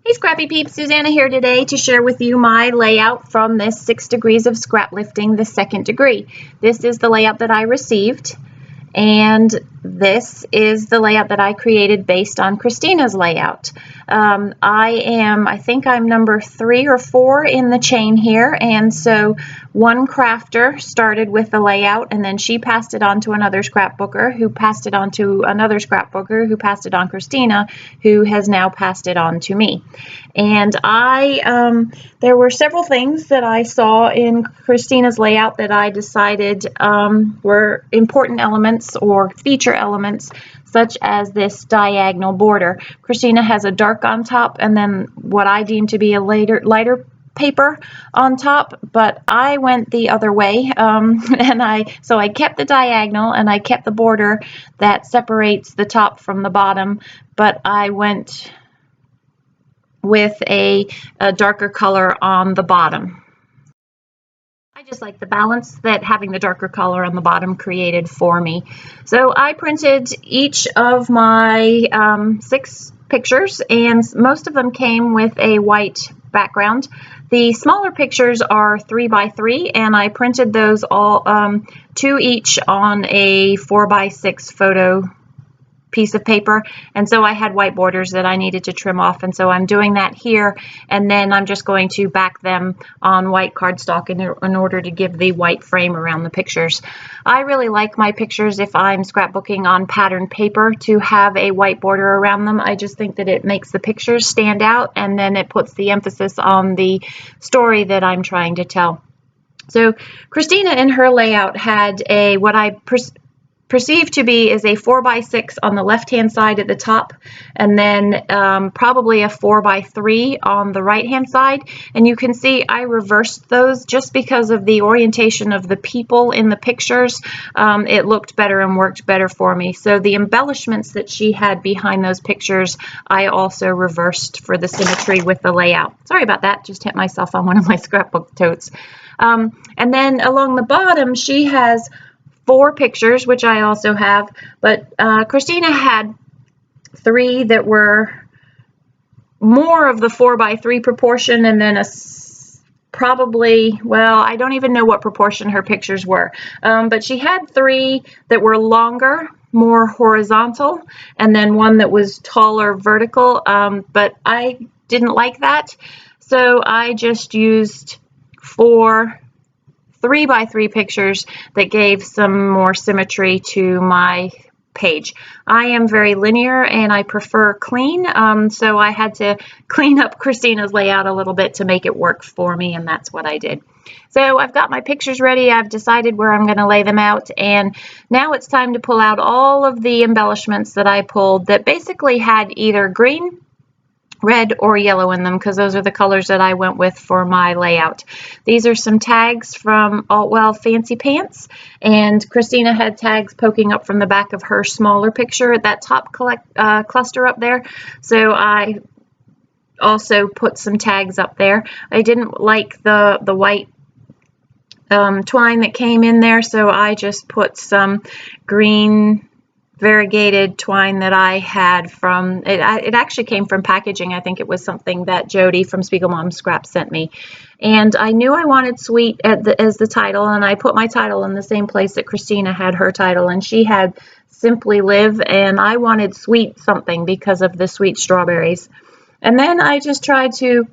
Hey Scrappy Peeps, Suzanna here today to share with you my layout from this 6 Degrees of Scraplifting, the second degree. This is the layout that I received, and this is the layout that I created based on Kristina's layout. I think I'm number 3 or 4 in the chain here, and so one crafter started with the layout, and then she passed it on to another scrapbooker, who passed it on to another scrapbooker, who passed it on Kristina, who has now passed it on to me. And there were several things that I saw in Kristina's layout that I decided were important elements or feature elements, such as this diagonal border. Kristina has a dark on top and then what I deem to be a lighter paper on top, but I went the other way, so I kept the diagonal and I kept the border that separates the top from the bottom, but I went with a darker color on the bottom. I just like the balance that having the darker color on the bottom created for me. So I printed each of my 6 pictures, and most of them came with a white background. The smaller pictures are 3 by 3, and I printed those all 2 each on a 4 by 6 photo piece of paper, and so I had white borders that I needed to trim off, and so I'm doing that here, and then I'm just going to back them on white cardstock in order to give the white frame around the pictures. I really like my pictures, if I'm scrapbooking on patterned paper, to have a white border around them. I just think that it makes the pictures stand out, and then it puts the emphasis on the story that I'm trying to tell. So Kristina in her layout had what I perceived to be is a 4 by 6 on the left hand side at the top, and then probably a 4 by 3 on the right hand side, and you can see I reversed those just because of the orientation of the people in the pictures. It looked better and worked better for me, so the embellishments that she had behind those pictures I also reversed for the symmetry with the layout. Sorry about that, just hit myself on one of my scrapbook totes. And then along the bottom she has 4 pictures, which I also have, but Kristina had 3 that were more of the 4 by 3 proportion, and then probably, well, I don't even know what proportion her pictures were, but she had 3 that were longer, more horizontal, and then one that was taller vertical, but I didn't like that, so I just used 4 3 by 3 pictures that gave some more symmetry to my page. I am very linear and I prefer clean, so I had to clean up Kristina's layout a little bit to make it work for me, and that's what I did. So I've got my pictures ready, I've decided where I'm going to lay them out, and now it's time to pull out all of the embellishments that I pulled that basically had either green, red, or yellow in them, because those are the colors that I went with for my layout. These are some tags from Altwell Fancy Pants, and Kristina had tags poking up from the back of her smaller picture at that top cluster up there, so I also put some tags up there. I didn't like the white twine that came in there, so I just put some green variegated twine that I had from it. It actually came from packaging. I think it was something that Jody from Spiegel Mom Scrap sent me, and I knew I wanted sweet as the title, and I put my title in the same place that Kristina had her title, and she had Simply Live, and I wanted sweet something because of the sweet strawberries. And then I just tried to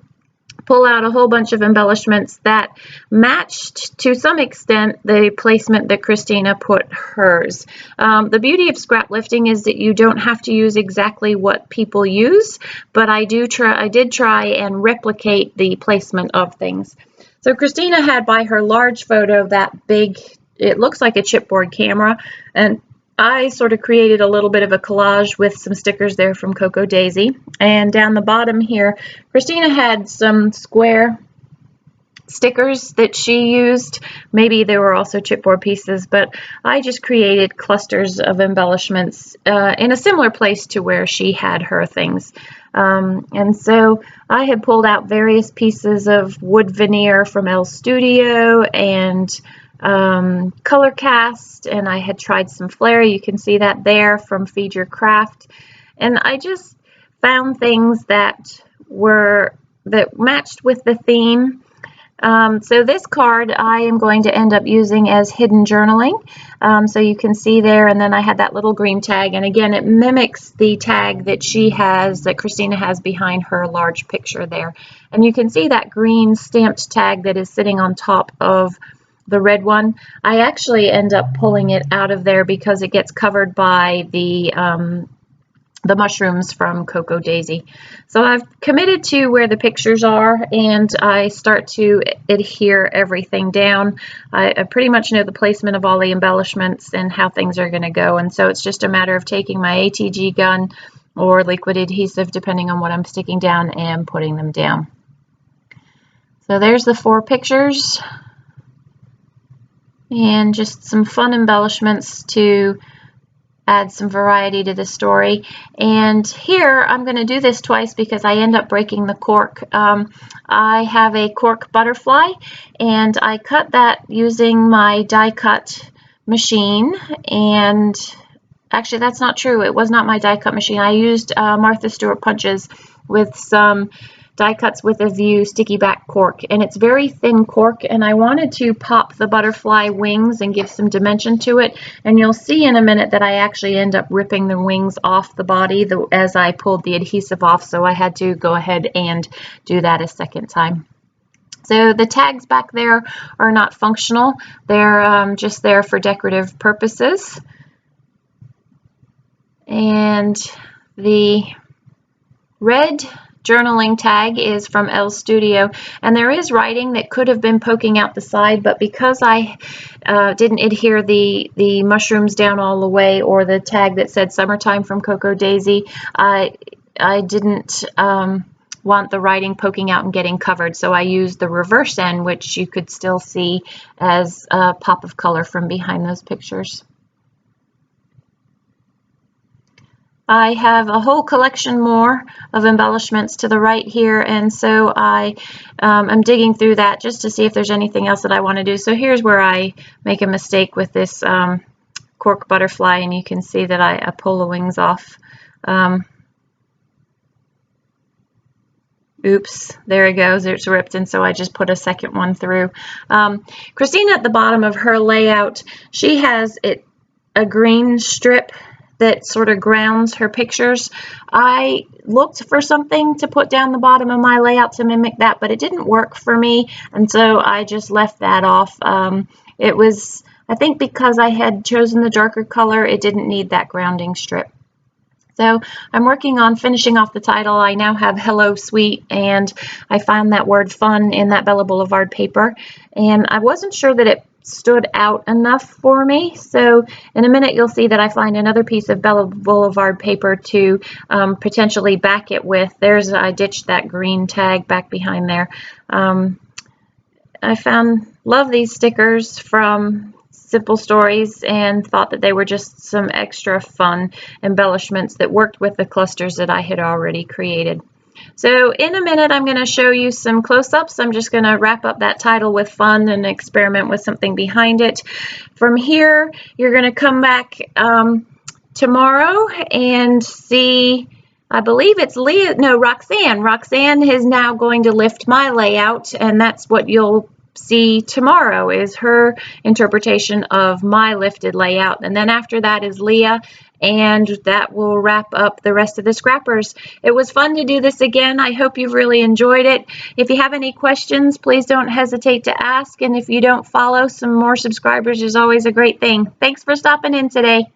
pull out a whole bunch of embellishments that matched to some extent the placement that Kristina put hers. The beauty of scraplifting is that you don't have to use exactly what people use, but I did try and replicate the placement of things. So Kristina had by her large photo that big, it looks like a chipboard camera, and I sort of created a little bit of a collage with some stickers there from Cocoa Daisy. And down the bottom here, Kristina had some square stickers that she used. Maybe there were also chipboard pieces, but I just created clusters of embellishments in a similar place to where she had her things. And so I had pulled out various pieces of wood veneer from Elle Studio and color cast, and I had tried some flare. You can see that there from Feed Your Craft, and I just found things that that matched with the theme. So this card I am going to end up using as hidden journaling. So you can see there, and then I had that little green tag, and again it mimics the tag that she has, that Kristina has behind her large picture there. And you can see that green stamped tag that is sitting on top of the red one. I actually end up pulling it out of there because it gets covered by the mushrooms from Cocoa Daisy. So I've committed to where the pictures are, and I start to adhere everything down. I pretty much know the placement of all the embellishments and how things are going to go, and so it's just a matter of taking my ATG gun or liquid adhesive, depending on what I'm sticking down, and putting them down. So there's the 4 pictures, and just some fun embellishments to add some variety to the story. And here I'm going to do this twice because I end up breaking the cork. I have a cork butterfly, and I cut that using my die cut machine. And actually, that's not true. It was not my die cut machine. I used Martha Stewart punches with some die cuts with a view sticky back cork, and it's very thin cork, and I wanted to pop the butterfly wings and give some dimension to it. And you'll see in a minute that I actually end up ripping the wings off the body as I pulled the adhesive off, so I had to go ahead and do that a second time. So the tags back there are not functional. They're just there for decorative purposes. And the red journaling tag is from Elle Studio, and there is writing that could have been poking out the side, but because I didn't adhere the mushrooms down all the way, or the tag that said Summertime from Cocoa Daisy, I didn't want the writing poking out and getting covered, so I used the reverse end, which you could still see as a pop of color from behind those pictures. I have a whole collection more of embellishments to the right here, and so I am digging through that just to see if there's anything else that I want to do. So here's where I make a mistake with this cork butterfly, and you can see that I pull the wings off. Oops, there it goes, it's ripped, and so I just put a second one through. Kristina, at the bottom of her layout, she has a green strip that sort of grounds her pictures. I looked for something to put down the bottom of my layout to mimic that, but it didn't work for me, and so I just left that off. It was, I think because I had chosen the darker color, it didn't need that grounding strip. So I'm working on finishing off the title. I now have Hello Sweet, and I found that word fun in that Bella Boulevard paper, and I wasn't sure that it stood out enough for me. So in a minute you'll see that I find another piece of Bella Boulevard paper to potentially back it with. I ditched that green tag back behind there. I love these stickers from Simple Stories, and thought that they were just some extra fun embellishments that worked with the clusters that I had already created. So in a minute, I'm going to show you some close-ups. I'm just going to wrap up that title with fun and experiment with something behind it. From here, you're going to come back tomorrow and see, I believe it's Roxanne. Roxanne is now going to lift my layout, and that's what you'll see tomorrow, is her interpretation of my lifted layout. And then after that is Leah, and that will wrap up the rest of the scrappers. It was fun to do this again. I hope you've really enjoyed it. If you have any questions, please don't hesitate to ask, and if you don't follow, some more subscribers is always a great thing. Thanks for stopping in today.